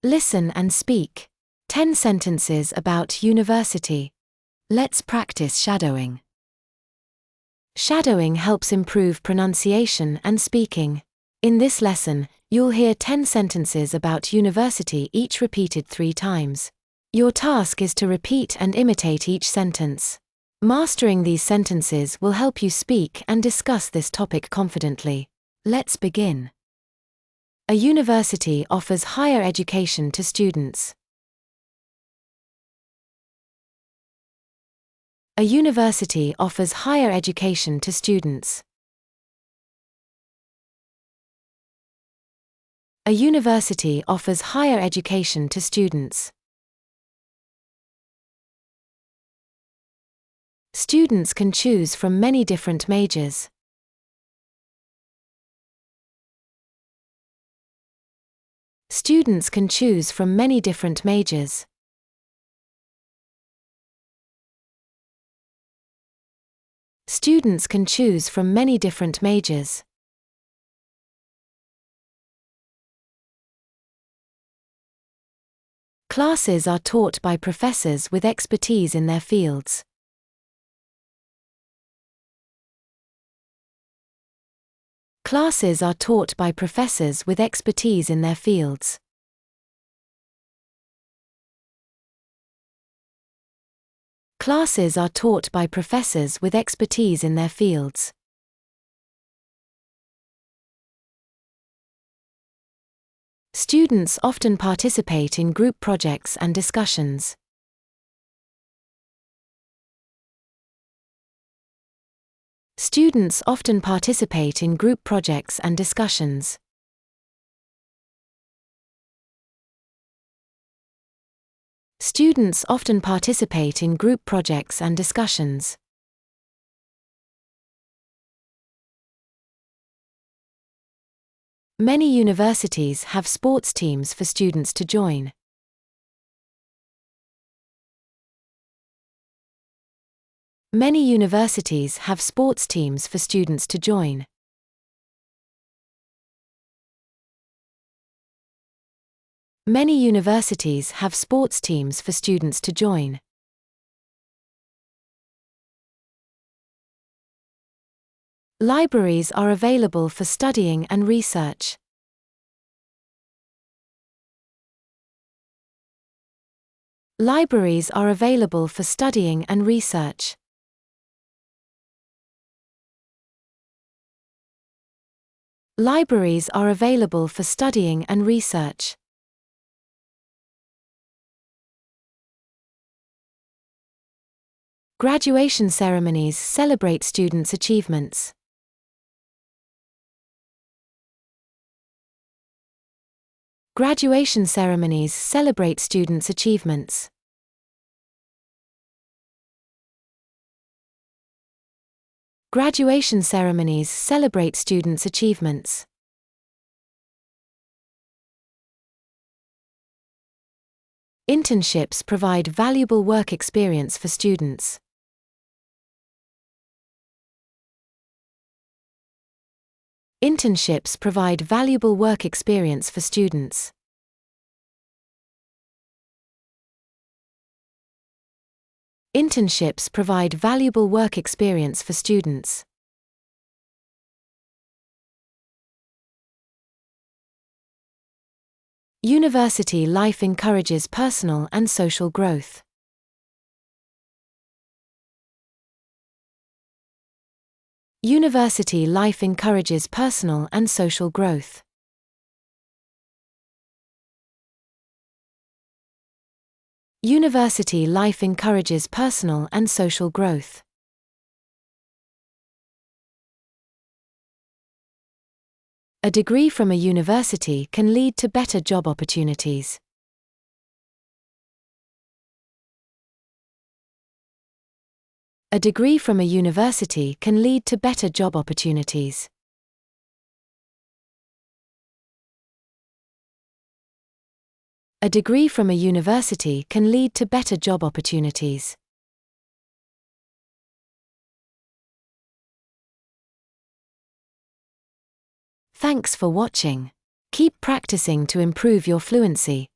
Listen and speak. 10 sentences about university. Let's practice shadowing. Shadowing helps improve pronunciation and speaking. In this lesson, you'll hear 10 sentences about university, each repeated 3 times. Your task is to repeat and imitate each sentence. Mastering these sentences will help you speak and discuss this topic confidently. Let's begin. A university offers higher education to students. A university offers higher education to students. A university offers higher education to students. Students can choose from many different majors. Students can choose from many different majors. Students can choose from many different majors. Classes are taught by professors with expertise in their fields. Classes are taught by professors with expertise in their fields. Classes are taught by professors with expertise in their fields. Students often participate in group projects and discussions. Students often participate in group projects and discussions. Students often participate in group projects and discussions. Many universities have sports teams for students to join. Many universities have sports teams for students to join. Many universities have sports teams for students to join. Libraries are available for studying and research. Libraries are available for studying and research. Libraries are available for studying and research. Graduation ceremonies celebrate students' achievements. Graduation ceremonies celebrate students' achievements. Graduation ceremonies celebrate students' achievements. Internships provide valuable work experience for students. Internships provide valuable work experience for students. Internships provide valuable work experience for students. University life encourages personal and social growth. University life encourages personal and social growth. University life encourages personal and social growth. A degree from a university can lead to better job opportunities. A degree from a university can lead to better job opportunities. A degree from a university can lead to better job opportunities. Thanks for watching. Keep practicing to improve your fluency.